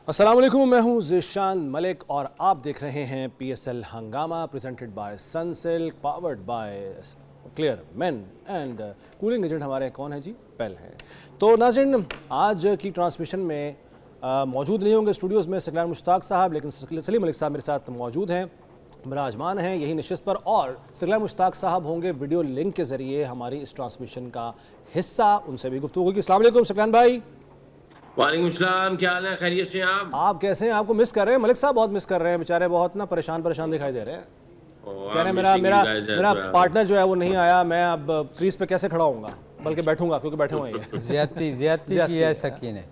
अस्सलाम वालेकुम, मैं हूं ज़ीशान मलिक और आप देख रहे हैं PSL हंगामा presented by Sunsilk powered by clear main and cooling agent हमारे कौन है जी? पेल है। तो नाज़रीन, आज की ट्रांसमिशन में मौजूद नहीं होंगे स्टूडियोज़ में सकलान मुश्ताक साहब, लेकिन सलीम मलिक साहब मेरे साथ मौजूद हैं, बराजमान हैं यही नशिस्त पर, और सकलान मुश्ताक साहब होंगे वीडियो लिंक के ज़रिए हमारी इस ट्रांसमिशन का हिस्सा। उनसे भी गुफ्तगू होगी। अस्सलाम वालेकुम सकलान भाई। वालेकुम सलाम, क्या हाल है? खैरियत से आप कैसे हैं? आपको मिस कर रहे हैं, मलिक साहब बहुत मिस कर रहे हैं, बेचारे बहुत ना परेशान दिखाई दे रहे हैं। कह रहे हैं मेरा पार्टनर जो है वो नहीं आया, मैं अब क्रीज पे कैसे खड़ा होऊंगा, बल्कि बैठूंगा क्योंकि बैठे हुए हैं। ज़्यादती की है सकीन है।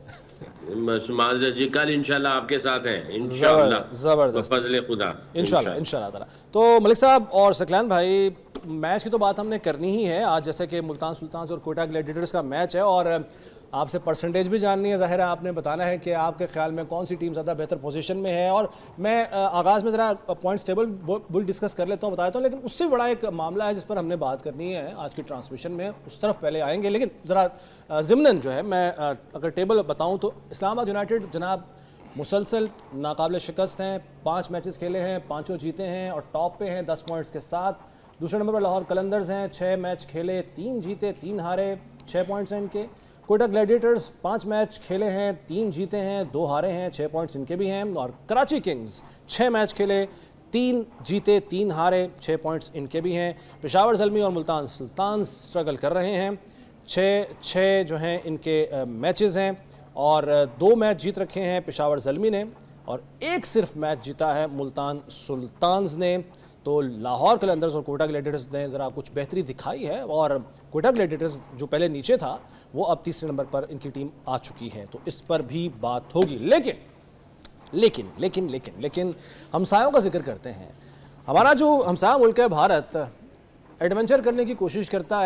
बस माज़ जी कल इंशाल्लाह आपके साथ हैं, इंशाल्लाह ज़बरदस्त फज़ल खुदा, इंशाल्लाह ताला। तो मलिक साहब और सकलान भाई, मैच की तो बात हमने करनी ही है आज, जैसे कि मुल्तान सुल्तान्स और कोयटा ग्लैडिएटर्स का मैच है, और आपसे परसेंटेज भी जाननी है। ज़ाहिर है आपने बताना है कि आपके ख्याल में कौन सी टीम ज़्यादा बेहतर पोजीशन में है, और मैं आगाज़ में ज़रा पॉइंट्स टेबल वो डिस्कस कर लेता हूँ, बताता हूँ, लेकिन उससे बड़ा एक मामला है जिस पर हमने बात करनी है आज की ट्रांसमिशन में, उस तरफ पहले आएंगे। लेकिन ज़रा ज़िमनन जो है मैं अगर टेबल बताऊँ तो इस्लामाबाद यूनाइटेड जनाब मुसलसल नाकाबिल शिकस्त हैं, 5 मैचेस खेले हैं, 5 जीते हैं और टॉप पे हैं 10 पॉइंट्स के साथ। दूसरे नंबर पर लाहौर कलंदर्स हैं, 6 मैच खेले, 3 जीते 3 हारे, 6 पॉइंट्स हैं इनके। कोयटा ग्लैडिएटर्स 5 मैच खेले हैं, 3 जीते हैं 2 हारे हैं, 6 पॉइंट्स इनके भी हैं। और कराची किंग्स 6 मैच खेले, 3 जीते 3 हारे, 6 पॉइंट्स इनके भी हैं। पेशावर ज़ल्मी और मुल्तान सुल्तान्स स्ट्रगल कर रहे हैं, 6 जो हैं इनके मैचेस हैं, और 2 मैच जीत रखे हैं पेशावर ज़ल्मी ने, और 1 सिर्फ मैच जीता है मुल्तान सुल्तान्स ने। तो लाहौर कलंदर्स और कोयटा ग्लैडिएटर्स ने ज़रा कुछ बेहतरी दिखाई है, और कोयटा ग्लैडिएटर्स जो पहले नीचे था वो अब तीसरे नंबर पर इनकी टीम आ चुकी है, तो इस पर भी बात होगी। लेकिन हमसायों का जिक्र करते हैं। हमारा जो हमसाया मुल्क है भारत, एडवेंचर करने की कोशिश करता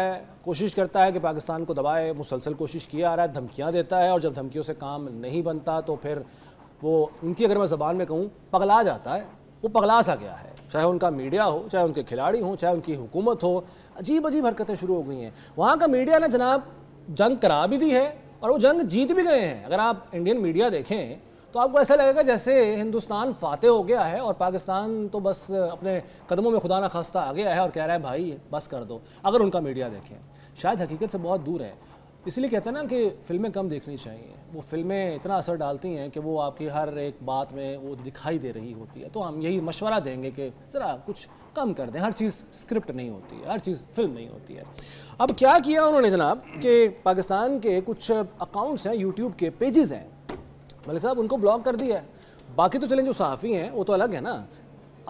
है कि पाकिस्तान को दबाए, मुसलसल कोशिश किया आ रहा है, धमकियाँ देता है, और जब धमकियों से काम नहीं बनता तो फिर वो उनकी, अगर मैं ज़बान में कहूँ, पगला जाता है। वो पगला सा गया है, चाहे उनका मीडिया हो, चाहे उनके खिलाड़ी हों, चाहे उनकी हुकूमत हो। अजीब हरकतें शुरू हो गई हैं। वहाँ का मीडिया ने जनाब जंग करा भी दी है और वो जंग जीत भी गए हैं। अगर आप इंडियन मीडिया देखें तो आपको ऐसा लगेगा जैसे हिंदुस्तान फातेह हो गया है और पाकिस्तान तो बस अपने कदमों में खुदा न खास्ता आ गया है और कह रहा है भाई बस कर दो। अगर उनका मीडिया देखें, शायद हकीकत से बहुत दूर है। इसलिए कहते हैं ना कि फ़िल्में कम देखनी चाहिए। वो फ़िल्में इतना असर डालती हैं कि वो आपकी हर एक बात में वो दिखाई दे रही होती है। तो हम यही मशवरा देंगे कि ज़रा कुछ कम कर दें। हर चीज़ स्क्रिप्ट नहीं होती है, हर चीज़ फिल्म नहीं होती है। अब क्या किया उन्होंने जनाब कि पाकिस्तान के कुछ अकाउंट्स हैं, यूट्यूब के पेजेस हैं, मलिक साहब उनको ब्लॉक कर दिया है। बाकी तो चलें, जो सहाफ़ी हैं वो तो अलग है ना।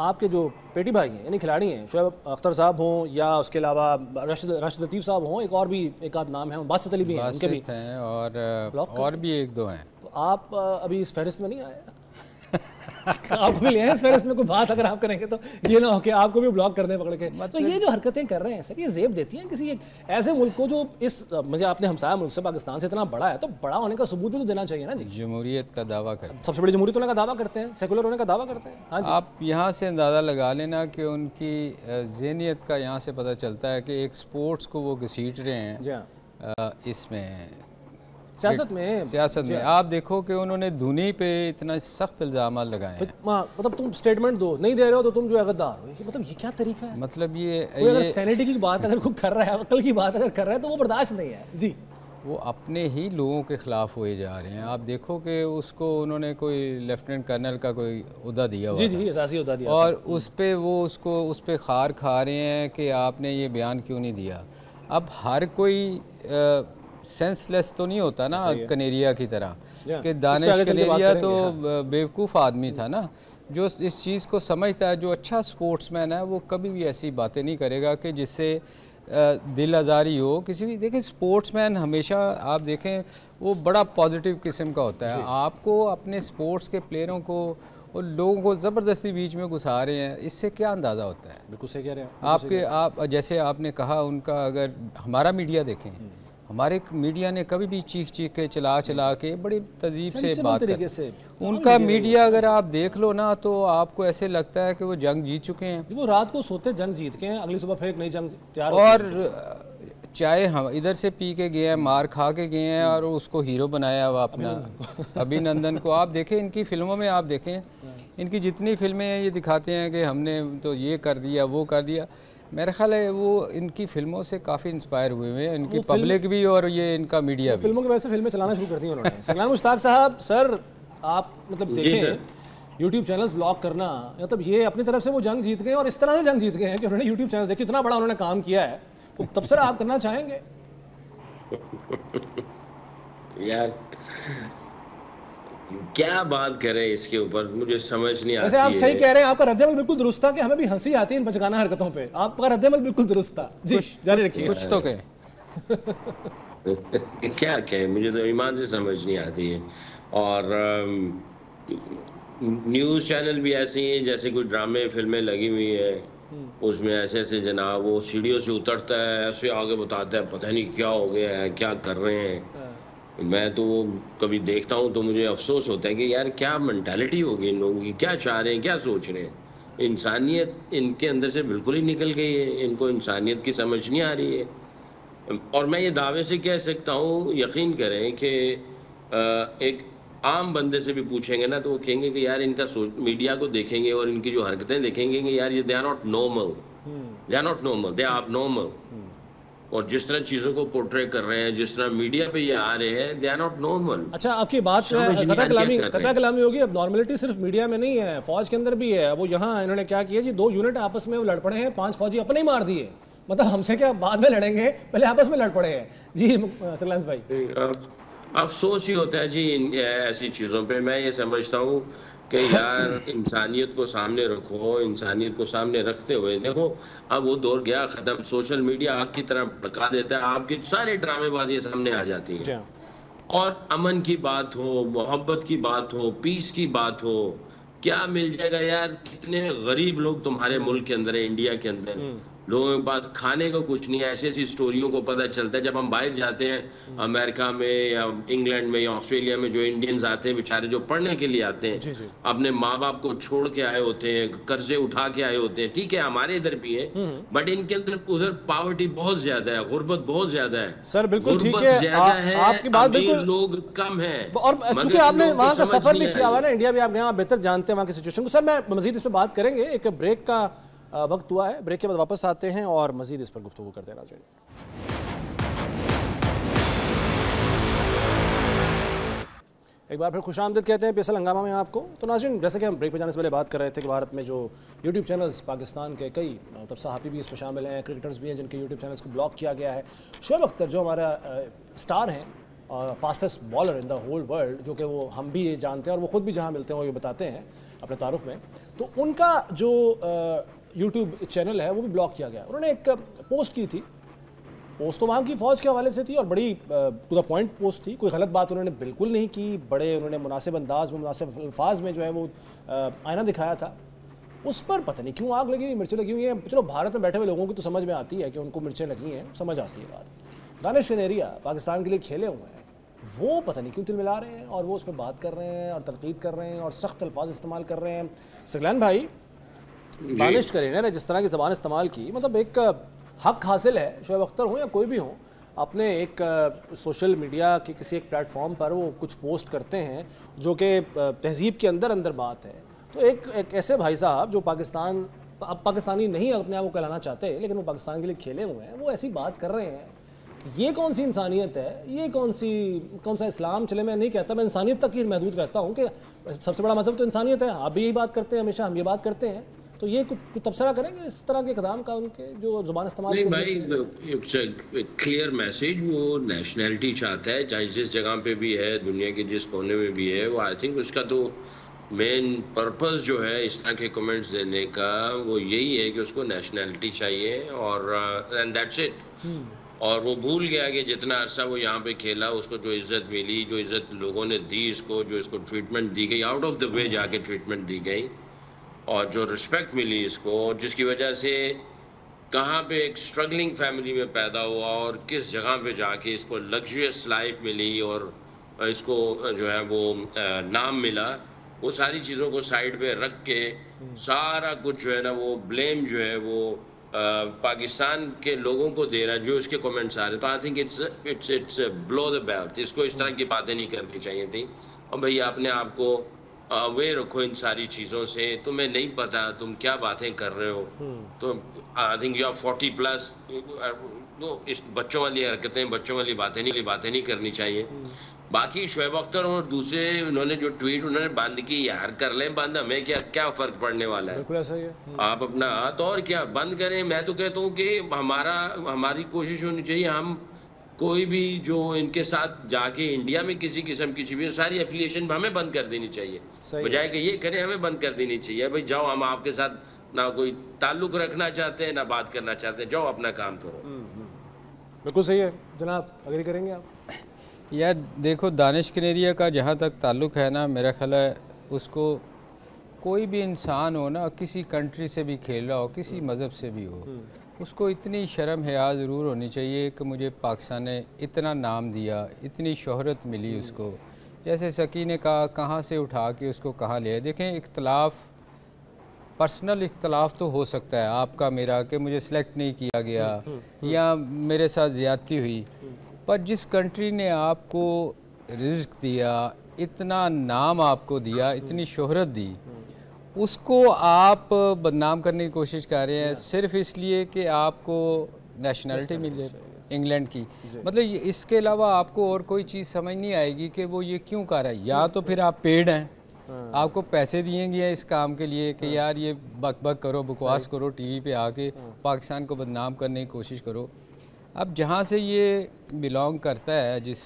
आपके जो पेटी भाई हैं, यानी खिलाड़ी हैं, शुएब अख्तर साहब हों या उसके अलावा राशिद लतीफ़ साहब हों, एक आध नाम है, बासित अली भी हैं, उनके भी हैं, और भी 1-2 हैं। तो आप अभी इस फहरिस्त में नहीं आए? आप भी ले इस फहरिस्त में कोई बात अगर आप करेंगे तो ये ना हो कि आपको भी ब्लॉक कर दें पकड़ के। तो ये जो हरकतें कर रहे हैं सर, ये ज़ेब देती हैं किसी एक ऐसे मुल्क को जो इस मुझे आपने हमसाया मुल्क से पाकिस्तान से इतना बड़ा है, तो बड़ा होने का सबूत भी तो देना चाहिए ना जी। जमहूरियत का दावा करते हैं, सबसे बड़ी जमहूरियत होने का दावा करते हैं, सेकुलर होने का दावा करते हैं। हाँ जी, आप यहाँ से अंदाज़ा लगा लेना कि उनकी ज़हनियत का यहाँ से पता चलता है कि एक स्पोर्ट्स को वो घसीट रहे हैं। जी हाँ, इसमें सियासत में आप देखो कि उन्होंने धुनी पे इतना सख्त इल्ज़ाम लगाए हैं। मतलब तुम स्टेटमेंट दो, नहीं दे रहे हो तो तुम जो है गद्दार हो। मतलब ये क्या तरीका है? मतलब ये सैनिटी की बात अगर कोई कर रहा है, अकल की बात अगर कर रहा है तो वो बर्दाश्त नहीं है जी। वो अपने ही लोगों के ख़िलाफ़ हुए जा रहे हैं। आप देखो कि उसको उन्होंने कोई लेफ्टिनेंट कर्नल का कोई उहदा दिया हुआ जी असासी उहदा दिया, और उस पर वो उस पर खार खा रहे हैं कि आपने ये बयान क्यों नहीं दिया। अब हर कोई सेंसलेस तो नहीं होता ना कनेरिया की तरह, कि दानिश कनेरिया तो बेवकूफ़ आदमी था ना, जो इस चीज़ को समझता है। जो अच्छा स्पोर्ट्समैन है वो कभी भी ऐसी बातें नहीं करेगा कि जिससे दिल आज़ारी हो किसी भी। देखें, स्पोर्ट्समैन हमेशा आप देखें वो बड़ा पॉजिटिव किस्म का होता है। आपको अपने स्पोर्ट्स के प्लेयरों को और लोगों को ज़बरदस्ती बीच में घुसा रहे हैं, इससे क्या अंदाज़ा होता है? बिल्कुल सही कह रहे हैं आप जैसे आपने कहा, उनका अगर हमारा मीडिया देखें, हमारे मीडिया ने कभी भी चीख के चला के बड़ी तहजीब से बात की। उनका मीडिया अगर आप देख लो ना तो आपको ऐसे लगता है कि वो जंग जीत चुके हैं। वो रात को सोते जंग जीत के हैं, अगली सुबह फिर एक नई जंग तैयार। और चाहे हम इधर से पी के गए हैं, मार खा के गए हैं और उसको हीरो बनाया हुआ अपना अभिनंदन को। आप देखें इनकी फिल्मों में, आप देखें इनकी जितनी फिल्में हैं ये दिखाते हैं कि हमने तो ये कर दिया वो कर दिया। मेरा ख्याल है वो इनकी फिल्मों से काफ़ी इंस्पायर हुए हुए हैं, इनकी पब्लिक भी और ये इनका मीडिया भी। फिल्मों की वजह से फिल्में चलाना शुरू कर दी उन्होंने। सगलान मुश्ताक साहब, सर आप मतलब देखें यूट्यूब चैनल्स ब्लॉक करना, मतलब ये अपनी तरफ से वो जंग जीत गए और इस तरह से जंग जीत गए हैं कि उन्होंने यूट्यूब चैनल देखिए इतना बड़ा उन्होंने काम किया है, तो तब सर आप करना चाहेंगे? यार क्या बात करें इसके ऊपर, मुझे समझ नहीं आती। वैसे आप सही कह रहे हैं, आपका रद्देमल बिल्कुल दुरुस्त था कि हमें भी हंसी आती है इन बचकाना हरकतों पे। आपका रद्देमल बिल्कुल दुरुस्त था जी, जारी रखिए। कुछ तो कहे क्या कहे, मुझे तो ईमान से समझ नहीं आती है। और न्यूज़ चैनल भी ऐसे ही हैं जैसे कोई ड्रामे फिल्में लगी हुई है, उसमें ऐसे ऐसे जनाब वो सीढ़ियों से उतरता है, ऐसे आगे बताता है पता नहीं क्या हो गया है, क्या कर रहे हैं। मैं तो कभी देखता हूँ तो मुझे अफसोस होता है कि यार क्या मेंटालिटी होगी इन लोगों की, क्या चाह रहे हैं, क्या सोच रहे हैं। इंसानियत इनके अंदर से बिल्कुल ही निकल गई है, इनको इंसानियत की समझ नहीं आ रही है। और मैं ये दावे से कह सकता हूँ, यकीन करें कि एक आम बंदे से भी पूछेंगे ना तो वो कहेंगे कि यार इनका मीडिया को देखेंगे और इनकी जो हरकतें देखेंगे कि यार ये they are not normal, they are not normal, they are normal. और जिस तरह चीजों को पोर्ट्रे कर रहे हैं, जिस तरह मीडिया पे ये आ रहे हैं, दे आर नॉट नॉर्मल। अच्छा, आपकी बात कथा कलामी होगी। अब नॉर्मलिटी सिर्फ मीडिया में नहीं है, फौज के अंदर भी है। वो यहाँ इन्होंने क्या किया जी, 2 यूनिट आपस में वो लड़ पड़े हैं, 5 फौजी अपने ही मार दिए। मतलब हमसे क्या बाद में लड़ेंगे, पहले आपस में लड़ पड़े हैं जी। सगलान भाई, अफसोस ही होता है जी ऐसी चीज़ों पे। मैं ये समझता हूँ कि यार इंसानियत को सामने रखो, इंसानियत को सामने रखते हुए देखो अब वो दौर गया ख़त्म। सोशल मीडिया आग की तरह भड़का देता है, आपकी सारे ड्रामेबाजी सामने आ जाती हैं। और अमन की बात हो, मोहब्बत की बात हो, पीस की बात हो, क्या मिल जाएगा यार। कितने गरीब लोग तुम्हारे मुल्क के अंदर है, इंडिया के अंदर लोगों के पास खाने को कुछ नहीं है। ऐसी ऐसी स्टोरियों को पता चलता है जब हम बाहर जाते हैं, अमेरिका में या इंग्लैंड में या ऑस्ट्रेलिया में, जो इंडियंस आते हैं बेचारे जो पढ़ने के लिए आते हैं, अपने माँ बाप को छोड़ के आए होते हैं, कर्जे उठा के आए होते हैं। ठीक है हमारे इधर भी है, बट इनके अंदर उधर पॉवर्टी बहुत ज्यादा है, गुर्बत बहुत ज्यादा है। सर बिल्कुल ठीक है, आपकी बात बिल्कुल, लोग कम है। और चूंकि आपने वहाँ का सफर भी किया हुआ है ना, इंडिया भी आप गए, आप बेहतर जानते हैं वहाँ की सिचुएशन को। सर मैं मजीद इस पर बात करेंगे, एक ब्रेक का वक्त हुआ है, ब्रेक के बाद वापस आते हैं और मजीद इस पर गुफ्तगू करते हैं। नाज़रीन, एक बार फिर खुशामदीद कहते हैं PSL हंगामा में आपको। तो नाज़रीन, जैसे कि हम ब्रेक पे जाने से पहले बात कर रहे थे कि भारत में जो यूट्यूब चैनल्स, पाकिस्तान के कई मतलब सहाफ़ी भी इसमें शामिल हैं, क्रिकेटर्स भी हैं जिनके यूट्यूब चैनल्स को ब्लॉक किया गया है। शोएब अख्तर जो हमारा स्टार हैं, fastest bowler in the whole world, जो कि वो हम भी ये जानते हैं और वो ख़ुद भी जहाँ मिलते हैं वो ये बताते हैं अपने तारुफ में, तो उनका जो यूट्यूब चैनल है वो भी ब्लॉक किया गया। उन्होंने एक पोस्ट की थी, पोस्ट तो वहाँ की फ़ौज के हवाले से थी और बड़ी टू द पॉइंट पोस्ट थी, कोई गलत बात उन्होंने बिल्कुल नहीं की, बड़े उन्होंने मुनासिब अंदाज में, मुनासिब अल्फाज में जो है वो आईना दिखाया था। उस पर पता नहीं क्यों आग लगी हुई, मिर्चें लगी हुई हैं। चलो भारत में बैठे हुए लोगों की तो समझ में आती है कि उनको मिर्चें लगी हैं, समझ आती है बात। दानिश कनेरिया पाकिस्तान के लिए खेले हुए हैं, वो पता नहीं क्यों तिल मिला रहे हैं और वो उस पर बात कर रहे हैं और तनकीद कर रहे हैं और सख्त अल्फाज इस्तेमाल कर रहे हैं। सगलान भाई, दानिश करें ने जिस तरह की ज़बान इस्तेमाल की, मतलब एक हक हासिल है, शोएब अख्तर हो या कोई भी हो, अपने एक सोशल मीडिया के किसी एक प्लेटफॉर्म पर वो कुछ पोस्ट करते हैं जो कि तहज़ीब के अंदर अंदर बात है। तो एक ऐसे भाई साहब जो पाकिस्तान, अब पाकिस्तानी नहीं अपने आप को कहलाना चाहते लेकिन वो पाकिस्तान के लिए खेले हुए हैं, वो ऐसी बात कर रहे हैं। ये कौन सी इंसानियत है, ये कौन सा इस्लाम? चले मैं नहीं कहता, मैं इंसानियत तक ही महदूद रहता हूँ कि सबसे बड़ा मज़हब तो इंसानियत है। आप भी यही बात करते हैं, हमेशा हम ये बात करते हैं। तो ये कुछ तबसरा करेंगे इस तरह के कदम का, उनके जो ज़ुबान इस्तेमाल? नहीं भाई, इट्स अ क्लियर मैसेज। वो नेशनैलिटी चाहता है, चाहे जिस जगह पे भी है, दुनिया के जिस कोने में भी है। वो आई थिंक उसका तो मेन पर्पस जो है इस तरह के कमेंट्स देने का, वो यही है कि उसको नेशनैलिटी चाहिए और एंड दैट्स इट। और वो भूल गया कि जितना अरसा वो यहाँ पे खेला, उसको जो इज़्ज़त मिली, जो इज़्ज़त लोगों ने दी इसको, जो इसको ट्रीटमेंट दी गई, आउट ऑफ द वे जाके ट्रीटमेंट दी गई, और जो रिस्पेक्ट मिली इसको, जिसकी वजह से कहाँ पे एक स्ट्रगलिंग फैमिली में पैदा हुआ और किस जगह पे जाके इसको लग्जरियस लाइफ मिली और इसको जो है वो नाम मिला, वो सारी चीज़ों को साइड पे रख के सारा कुछ जो है ना वो ब्लेम जो है वो पाकिस्तान के लोगों को दे रहा है, जो इसके कमेंट्स आ रहे हैं, तो I think it's blow the belt. इसको इस तरह की बातें नहीं करनी चाहिए थी। और भैया अपने आप को वे रखो इन सारी चीज़ों से। तुम्हें नहीं पता तुम क्या बातें कर रहे हो। तो आई थिंक यू आर 40+। तो इस बच्चों वाली हरकतें, बच्चों वाली बातें नहीं करनी चाहिए। बाकी शोएब अख्तर और दूसरे उन्होंने जो ट्वीट उन्होंने बंद की, यार कर लें बंद, हमें क्या फर्क पड़ने वाला है। बिल्कुल ऐसा ही है। आप अपना हाथ और क्या बंद करें। मैं तो कहता हूँ कि हमारी कोशिश होनी चाहिए, हम कोई भी जो इनके साथ जाके इंडिया में किसी किस्म की चीज़, सारी एफिलिएशन हमें बंद कर देनी चाहिए, बजाय कि ये करें हमें बंद कर देनी चाहिए। भाई जाओ, हम आपके साथ ना कोई ताल्लुक रखना चाहते हैं ना बात करना चाहते हैं, जाओ अपना काम करो। बिल्कुल सही है जनाब, अग्री करेंगे आप? यार देखो, दानिश कनेरिया का जहाँ तक ताल्लुक़ है ना, मेरा ख्याल है उसको कोई भी इंसान हो ना, किसी कंट्री से भी खेल रहा हो, किसी मज़हब से भी हो, उसको इतनी शर्म हया ज़रूर होनी चाहिए कि मुझे पाकिस्तान ने इतना नाम दिया, इतनी शोहरत मिली उसको। जैसे सकी ने कहा, कहाँ से उठा के उसको कहाँ ले आए। देखें, इख्तलाफ, पर्सनल इख्तलाफ तो हो सकता है आपका मेरा, कि मुझे सेलेक्ट नहीं किया गया या मेरे साथ ज़्यादती हुई, पर जिस कंट्री ने आपको रिज़्क दिया, इतना नाम आपको दिया, इतनी शोहरत दी, उसको आप बदनाम करने की कोशिश कर रहे हैं सिर्फ इसलिए कि आपको नेशनलिटी मिले इंग्लैंड की। मतलब इसके अलावा आपको और कोई चीज़ समझ नहीं आएगी कि वो ये क्यों कर रहा है। या तो फिर आप पेड हैं, आपको पैसे दिए गए इस काम के लिए कि यार ये बक करो, बकवास करो, टीवी पे आके पाकिस्तान को बदनाम करने की कोशिश करो। अब जहाँ से ये बिलोंग करता है, जिस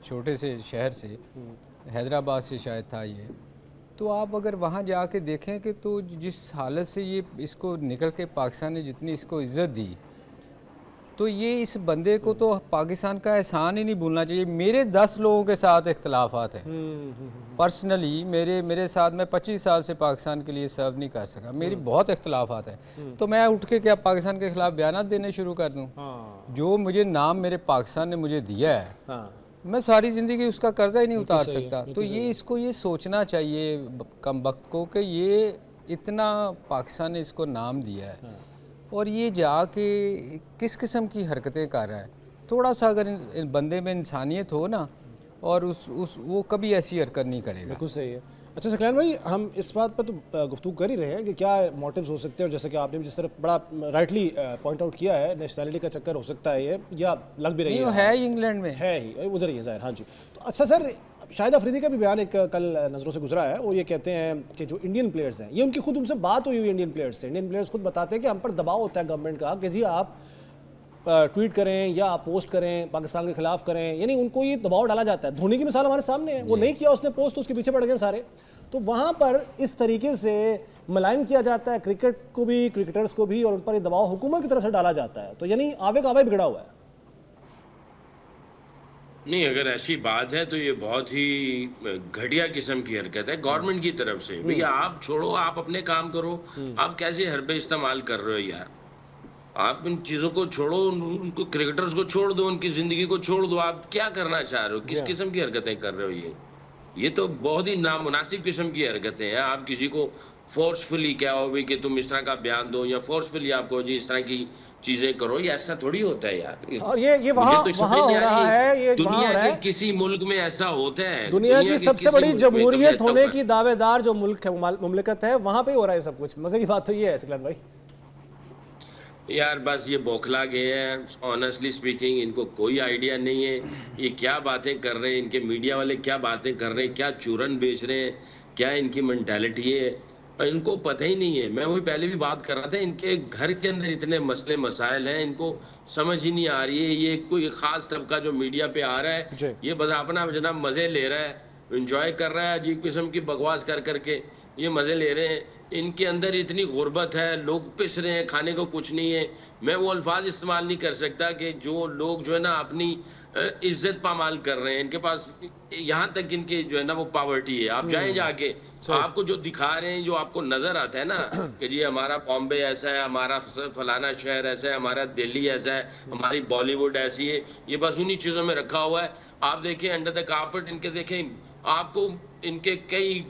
छोटे से शहर से, हैदराबाद से शायद था ये, तो आप अगर वहाँ जाके देखें कि तो जिस हालत से ये इसको निकल के पाकिस्तान ने जितनी इसको इज़्ज़त दी, तो ये इस बंदे को तो पाकिस्तान का एहसान ही नहीं भूलना चाहिए। मेरे 10 लोगों के साथ इख्तलाफात हैं पर्सनली, मेरे साथ, मैं 25 साल से पाकिस्तान के लिए सर्व नहीं कर सका, मेरी बहुत इख्तलाफात हैं। तो मैं उठ के क्या पाकिस्तान के खिलाफ बयान देने शुरू कर दूँ? जो मुझे नाम मेरे पाकिस्तान ने मुझे दिया है, मैं सारी ज़िंदगी उसका कर्जा ही नहीं उतार सकता। तो ये इसको ये सोचना चाहिए कम वक्त को कि ये इतना पाकिस्तान ने इसको नाम दिया है और ये जाके किस किस्म की हरकतें कर रहा है। थोड़ा सा अगर इन बंदे में इंसानियत हो ना, और वो कभी ऐसी हरकत नहीं करेगा। बिल्कुल सही है। अच्छा सकलैन भाई, हम इस बात पर तो गुफ्तगू कर ही रहे हैं कि क्या मोटिव्स हो सकते हैं, और जैसे कि आपने भी जिस तरफ बड़ा राइटली पॉइंट आउट किया है, नेशनलिटी का चक्कर हो सकता है ये, या लग भी रही है ही इंग्लैंड में, है ही उधर ही है ज़ाहिर। हाँ जी। तो अच्छा सर, शाहिद अफरीदी का भी बयान एक कल नज़रों से गुजरा है, वो ये कहते हैं कि जो इंडियन प्लेयर्स हैं, ये उनकी खुद उनसे बात हुई इंडियन प्लेयर्स से, इंडियन प्लेयर्स खुद बताते हैं कि हम पर दबाव होता है गवर्नमेंट का कि जी आप ट्वीट करें या आप पोस्ट करें, पाकिस्तान के खिलाफ करें, यानी उनको ये दबाव डाला जाता है। धोनी की मिसाल हमारे सामने है, वो नहीं किया उसने पोस्ट, तो उसके पीछे पड़ गए सारे। तो वहाँ पर इस तरीके से मलाइन किया जाता है क्रिकेट को भी, क्रिकेटर्स को भी, और उन पर ये दबाव हुकूमत की तरफ से डाला जाता है। तो यानी आवे का आवे बिगड़ा हुआ है। नहीं, अगर ऐसी बात है तो ये बहुत ही घटिया किस्म की हरकत है गवर्नमेंट की तरफ से। भैया आप छोड़ो, आप अपने काम करो। आप कैसे हरबे इस्तेमाल कर रहे हो यार? आप इन चीज़ों को छोड़ो, उनको क्रिकेटर्स को छोड़ दो, उनकी ज़िंदगी को छोड़ दो। आप क्या करना चाह रहे हो? किस किस्म की हरकतें कर रहे हो? ये तो बहुत ही नामुनासिब किस्म की हरकतें हैं। आप किसी को फोर्सफुली क्या हो भी कि तुम इस तरह का बयान दो, या फोर्सफुली आपको जी इस तरह की चीजें करो, ये ऐसा थोड़ी होता है यार। और ये वहाँ तो वहाँ हो रहा है, ये दुनिया के किसी मुल्क में ऐसा होता है। दुनिया की सबसे बड़ी जमहूरियत होने की दावेदार जो मुल्क है, मुमलिकत है, वहाँ पे हो रहा है सब कुछ। मजे की बात तो ये है सकलैन भाई यार, बस ये बौखला गए हैं। ऑनेस्टली स्पीकिंग, इनको कोई आइडिया नहीं है ये क्या बातें कर रहे हैं, इनके मीडिया वाले क्या बातें कर रहे हैं, क्या चूरन बेच रहे हैं, क्या इनकी मेंटालिटी है, इनको पता ही नहीं है। मैं वही पहले भी बात कर रहा था, इनके घर के अंदर इतने मसले मसाइल हैं, इनको समझ ही नहीं आ रही है। ये कोई ख़ास तबका जो मीडिया पे आ रहा है, ये बस अपना जनाब मज़े ले रहा है, इंजॉय कर रहा है, अजीब किस्म की बकवास कर करके ये मज़े ले रहे हैं। इनके अंदर इतनी गुर्बत है, लोग पिस रहे हैं, खाने को कुछ नहीं है। मैं वो अल्फाज इस्तेमाल नहीं कर सकता कि जो लोग जो है ना अपनी इज्जत पामाल कर रहे हैं। इनके पास यहाँ तक इनके जो है ना वो पावर्टी है। आप जाएं जाके, आपको जो दिखा रहे हैं, जो आपको नजर आता है ना कि जी हमारा बॉम्बे ऐसा है, हमारा फलाना शहर ऐसा है, हमारा दिल्ली ऐसा है, हमारी बॉलीवुड ऐसी है, ये बस उन्हीं चीज़ों में रखा हुआ है। आप देखें अंडर द कारपेट, इनके देखें, आपको इनके कई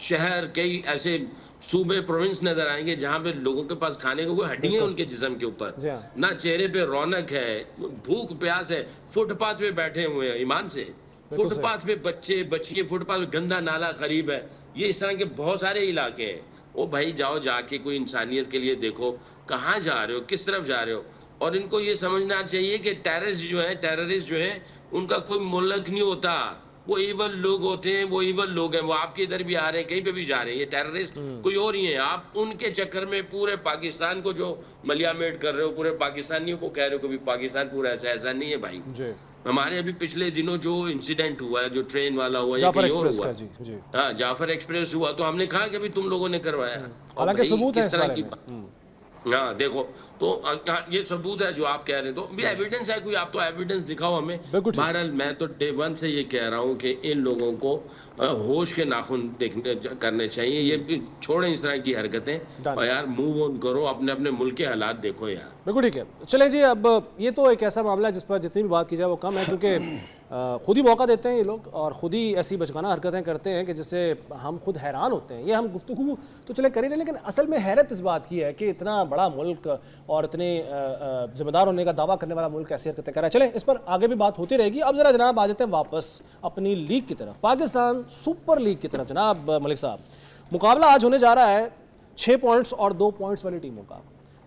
शहर, कई ऐसे सूबे, प्रोविंस नजर आएंगे जहां पे लोगों के पास खाने को कोई हड्डी है उनके जिस्म के ऊपर, ना चेहरे पे रौनक है, भूख प्यास है, फुटपाथ पे बैठे हुए हैं ईमान से, फुटपाथ पे बच्चे बच्चियां, फुटपाथ पे गंदा नाला करीब है। ये इस तरह के बहुत सारे इलाके हैं। ओ भाई जाओ, जाके कोई इंसानियत के लिए देखो, कहाँ जा रहे हो, किस तरफ जा रहे हो। और इनको ये समझना चाहिए कि टेररिस्ट जो है उनका कोई मुल्क नहीं होता, वो इवल लोग होते हैं, वो इवल लोग हैं। वो आपके इधर भी आ रहे हैं, कहीं पे भी जा रहे हैं, ये टेररिस्ट कोई और ही है। आप उनके चक्कर में पूरे पाकिस्तान को जो मलियामेट कर रहे हो, पूरे पाकिस्तानियों को कह रहे हो कि पाकिस्तान पूरा ऐसा नहीं है भाई। हमारे अभी पिछले दिनों जो इंसिडेंट हुआ है, जो ट्रेन वाला हुआ, जाफर एक्सप्रेस का, जी जी, हाँ जाफर एक्सप्रेस हुआ, तो हमने कहा कि अभी तुम लोगों ने करवाया, हालांकि सबूत है इस बारे में। हाँ देखो, तो ये सबूत है जो आप कह रहे हैं, तो भी एविडेंस है कोई, आप तो एविडेंस दिखाओ हमें। बहरहाल मैं तो डे वन से ये कह रहा हूँ कि इन लोगों को होश के नाखून करने चाहिए, ये छोड़ें इस तरह की हरकतें और यार मूव ऑन करो, अपने अपने मुल्क के हालात देखो यार। बिल्कुल ठीक है। चलें जी, अब ये तो एक ऐसा मामला है जिस पर जितनी भी बात की जाए वो कम है, क्योंकि खुद ही मौका देते हैं ये लोग और खुद ही ऐसी बचकाना हरकतें करते हैं कि जिससे हम खुद हैरान होते हैं। ये हम गुफ्तगू तो चले कर ही रहे, लेकिन असल में हैरत इस बात की है कि इतना बड़ा मुल्क और इतने जिम्मेदार होने का दावा करने वाला मुल्क ऐसी हरकतें कर रहा है। चलें, इस पर आगे भी बात होती रहेगी। अब ज़रा जनाब आ जाते हैं वापस अपनी लीग की तरफ, पाकिस्तान सुपर लीग की तरफ। जनाब मलिक साहब, मुकाबला आज होने जा रहा है 6 पॉइंट्स और 2 पॉइंट्स वाली टीमों का।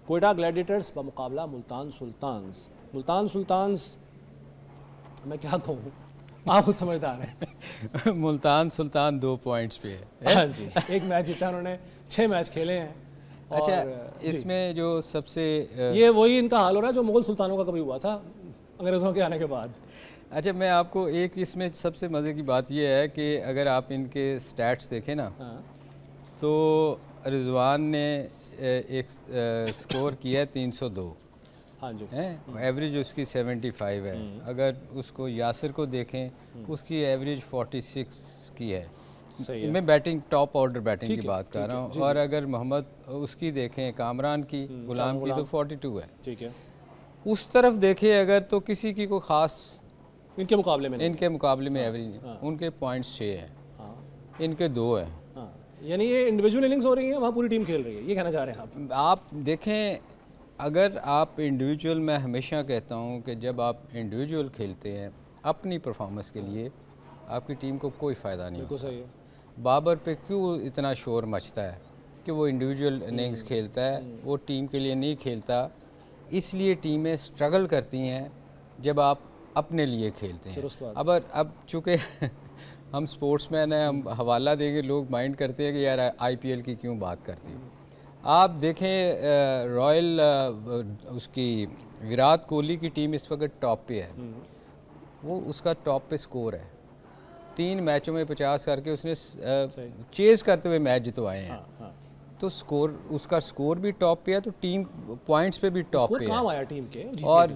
कोयटा ग्लैडिएटर्स का मुकाबला मुल्तान सुल्तान्स। मुल्तान सुल्तान्स, मैं क्या कहूँ, आप खुद समझदार हैं। मुल्तान सुल्तान 2 पॉइंट्स पे है। हाँ जी, एक मैच जीता उन्होंने, 6 मैच खेले हैं। अच्छा, इसमें जो सबसे ये वही इनका हाल हो रहा है जो मुगल सुल्तानों का कभी हुआ था अंग्रेज़ों के आने के बाद। अच्छा, मैं आपको एक इसमें सबसे मज़े की बात यह है कि अगर आप इनके स्टैट्स देखें ना, तो रिजवान ने एक स्कोर किया है 302, हाँ जी, एवरेज उसकी 75 है। अगर उसको यासिर को देखें, उसकी एवरेज 46 की है। सही है। मैं बैटिंग, टॉप ऑर्डर बैटिंग की बात कर रहा हूँ। और अगर मोहम्मद उसकी देखें, कामरान की, गुलाम की, तो 42 है। ठीक है। उस तरफ देखें अगर, तो किसी की कोई ख़ास इनके मुकाबले में एवरेज नहीं। उनके पॉइंट्स 6 हैं, इनके 2 हैं। यानी ये इंडिविजुअल इनिंग्स हो रही है, वहाँ पूरी टीम खेल रही है, ये कहना चाह रहे हैं आप देखें, अगर आप इंडिविजुअल, मैं हमेशा कहता हूँ कि जब आप इंडिविजुअल खेलते हैं अपनी परफॉर्मेंस के लिए, आपकी टीम को कोई फ़ायदा नहीं होता। सही है। बाबर पे क्यों इतना शोर मचता है कि वो इंडिविजुअल इनिंग्स खेलता है, वो टीम के लिए नहीं खेलता। इसलिए टीमें स्ट्रगल करती हैं जब आप अपने लिए खेलते हैं। अब चूँकि हम स्पोर्ट्समैन हैं, हम हवाला देंगे, लोग माइंड करते हैं कि यार IPL की क्यों बात करती है। आप देखें रॉयल उसकी विराट कोहली की टीम इस वक्त टॉप पे है, वो उसका टॉप पे स्कोर है, 3 मैचों में 50 करके उसने चेज करते हुए मैच जितवाए हैं। तो स्कोर, उसका स्कोर भी टॉप पे है, तो टीम पॉइंट्स पे भी टॉप पे है। आया टीम के और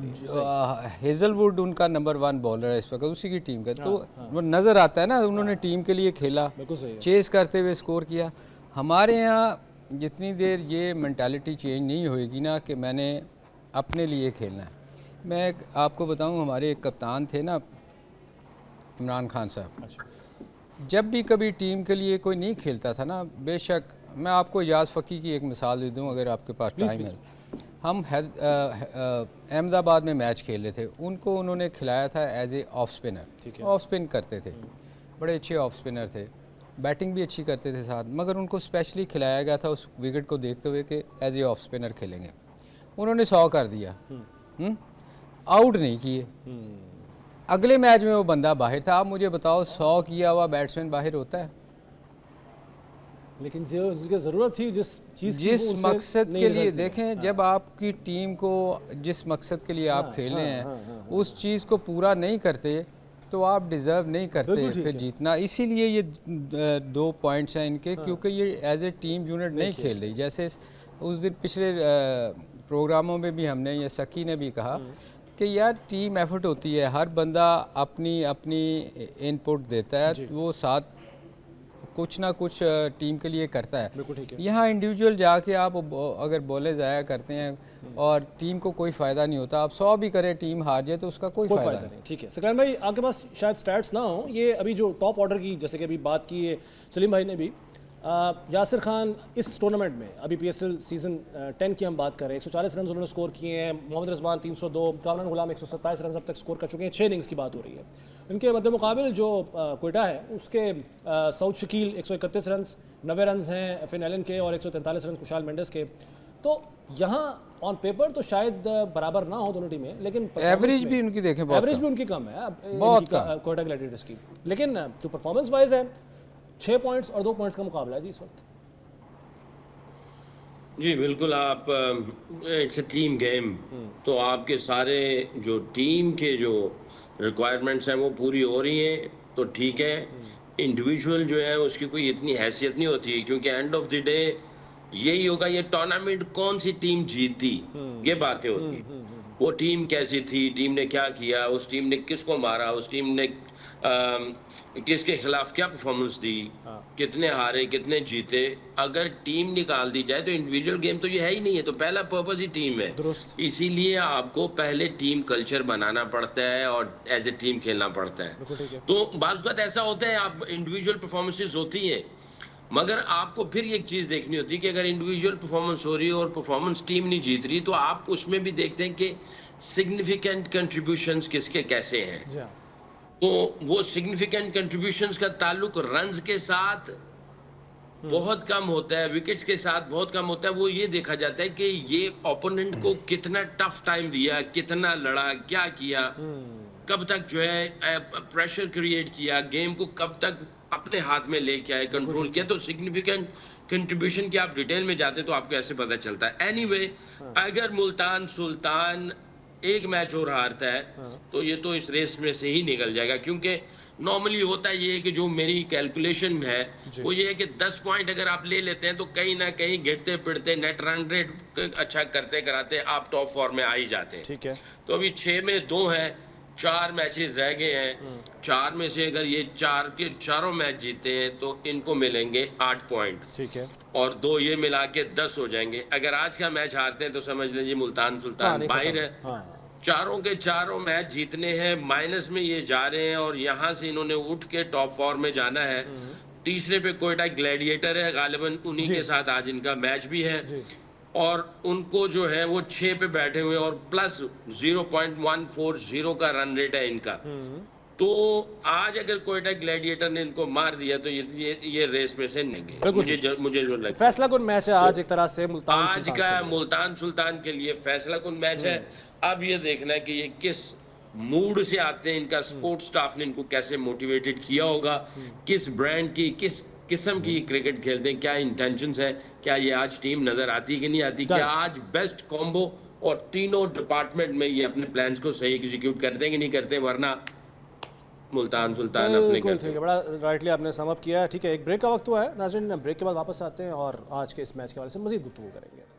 हेजलवुड उनका नंबर 1 बॉलर है इस वक्त, उसी की टीम का। तो वो नज़र आता है ना, उन्होंने टीम के लिए खेला, चेज करते हुए स्कोर किया। हमारे यहाँ जितनी देर ये मेंटालिटी चेंज नहीं होएगी ना कि मैंने अपने लिए खेलना है। मैं आपको बताऊं, हमारे एक कप्तान थे ना, इमरान खान साहब। जब भी कभी टीम के लिए कोई नहीं खेलता था ना, बेशक मैं आपको इजाज़ फ़की की एक मिसाल दे दूं अगर आपके पास टाइम है। हम अहमदाबाद में मैच खेल रहे थे, उनको उन्होंने खिलाया था as a off spinner. Off spin करते थे, बड़े अच्छे ऑफ स्पिनर थे, बैटिंग भी अच्छी करते थे साथ, मगर उनको स्पेशली खिलाया गया था उस विकेट को देखते हुए कि एज ए ऑफ स्पिनर खेलेंगे। उन्होंने 100 कर दिया, आउट नहीं किए। अगले मैच में वो बंदा बाहर था। आप मुझे बताओ, 100 किया हुआ बैट्समैन बाहर होता है? लेकिन जो जिसकी ज़रूरत थी, जिस मकसद के लिए, देखें, जब आपकी टीम को जिस मकसद के लिए आप खेल रहे हैं उस चीज़ को पूरा नहीं करते तो आप डिज़र्व नहीं करते फिर जीतना। इसीलिए ये 2 पॉइंट्स हैं इनके, क्योंकि ये एज ए टीम यूनिट नहीं खेल रही। जैसे उस दिन पिछले प्रोग्रामों में भी हमने, ये सकी ने भी कहा कि यार टीम एफर्ट होती है, हर बंदा अपनी अपनी इनपुट देता है, वो साथ कुछ ना कुछ टीम के लिए करता है। बिल्कुल ठीक है। यहाँ इंडिविजुअल जाके आप अगर बॉले ज़ाया करते हैं और टीम को कोई फ़ायदा नहीं होता। आप 100 भी करें, टीम हार जाए तो उसका कोई फ़ायदा नहीं। ठीक है। सकलान भाई, आपके पास शायद स्टैट्स ना हो, ये अभी जो टॉप ऑर्डर की, जैसे कि अभी बात की है सलीम भाई ने भी, यासिर खान इस टूर्नामेंट में अभी PSL सीज़न 10 की हम बात करें, 140 रन उन्होंने स्कोर किए हैं। मोहम्मद रिजवान 302, कामरान गुलाम 127 रन अब तक स्कोर कर चुके हैं। 6 इनिंग्स की बात हो रही है। इनके मद्दे मुकाबिल जो कोयटा है उसके सऊद शकील 131 रन, 90 रन हैं फिन एलन के और 143 रन खुशाल मेंडिस के। तो यहाँ ऑन पेपर तो शायद बराबर ना हो दोनों टीमें, लेकिन एवरेज भी उनकी देखें, एवरेज भी उनकी कम है बहुत कोयटा ग्लैडिएटर्स की। लेकिन जो परफॉर्मेंस वाइज है 6 पॉइंट्स और 2 पॉइंट्स का मुकाबला है जी इस वक्त। जी बिल्कुल, आप इट्स अ टीम गेम, तो आपके सारे जो टीम के जो रिक्वायरमेंट्स हैं वो पूरी हो रही हैं तो ठीक है। इंडिविजुअल जो है उसकी कोई इतनी हैसियत नहीं होती, क्योंकि एंड ऑफ द डे यही होगा ये टूर्नामेंट कौन सी टीम जीती, ये बातें होती। वो टीम कैसी थी, टीम ने क्या किया, उस टीम ने किसको मारा, उस टीम ने किसके खिलाफ क्या परफॉर्मेंस दी, कितने हारे कितने जीते। अगर टीम निकाल दी जाए तो इंडिविजुअल गेम तो ये है ही नहीं है, तो पहला पर्पस ही टीम है। इसीलिए आपको पहले टीम कल्चर बनाना पड़ता है और एज ए टीम खेलना पड़ता है। तो बाज़ वक़्त ऐसा होता है, आप इंडिविजुअल परफॉर्मेंसेस होती हैं, मगर आपको फिर एक चीज़ देखनी होती है कि अगर इंडिविजुअल परफॉर्मेंस हो रही है और परफॉर्मेंस टीम नहीं जीत रही, तो आप उसमें भी देखते हैं कि सिग्निफिकेंट कंट्रीब्यूशंस किसके कैसे हैं। तो वो सिग्निफिकेंट कंट्रीब्यूशंस का ताल्लुक रन्स के साथ बहुत कम होता है, विकेट्स के साथ बहुत कम होता है। वो ये देखा जाता है कि ये ओपोनेंट को कितना टफ टाइम दिया, कितना लड़ा, क्या किया, कब तक जो है प्रेशर क्रिएट किया, गेम को कब तक अपने हाथ में लेके आए, कंट्रोल किया। तो सिग्निफिकेंट कंट्रीब्यूशन की आप डिटेल में जाते तो आपको ऐसे पता चलता है। एनीवे, अगर मुल्तान सुल्तान एक मैच और हारता है तो ये तो इस रेस में से ही निकल जाएगा, क्योंकि नॉर्मली होता ये है कि जो मेरी कैलकुलेशन है वो ये है कि 10 पॉइंट अगर आप ले लेते हैं तो कहीं ना कहीं गिरते पिटते नेट रन रेट अच्छा करते कराते आप टॉप फॉर्म में आ ही जाते हैं। ठीक है, तो अभी 6 में 2 है, 4 मैचेस रह गए हैं। 4 में से अगर ये 4 के चारों मैच जीते हैं तो इनको मिलेंगे 8 पॉइंट। ठीक है, और 2 ये मिला के 10 हो जाएंगे। अगर आज का मैच हारते हैं तो समझ लीजिए मुल्तान सुल्तान बाहर है। चारों के चारों मैच जीतने हैं, माइनस में ये जा रहे हैं और यहाँ से इन्होंने उठ के टॉप फॉर्म में जाना है। तीसरे पे कोयटा ग्लैडिएटर है, गालिबन उन्हीं के साथ आज इनका मैच भी है और उनको जो है वो 6 पे बैठे हुए और प्लस 0.140 का रन रेट है इनका। तो आज अगर कोयटा ग्लैडिएटर ने इनको मार दिया तो ये रेस में से नहीं। मुझे जो लगता है फैसला कुन मैच है आज, एक तरह से मुल्तान आज का मुल्तान सुल्तान के लिए फैसला कुन मैच है। अब ये देखना है कि ये किस मूड से आते हैं, इनका स्पोर्ट्स स्टाफ ने इनको कैसे मोटिवेटेड किया होगा, किस ब्रांड की किस किस्म की क्रिकेट खेलते हैं, क्या इंटेंशंस है, क्या ये आज टीम नजर आती कि नहीं आती, क्या आज बेस्ट कॉम्बो और तीनों डिपार्टमेंट में ये अपने प्लान्स को सही एग्जीक्यूट करते हैं कि नहीं करते, वरना मुल्तान सुल्तान अपने ठीक है। बड़ा राइटली आपने सम अप किया है। ठीक है, एक ब्रेक का वक्त हुआ है नाज़रीन, ब्रेक के बाद वापस आते हैं और आज के इस मैच के हवाले से मज़ीद गुफ्तगू करेंगे।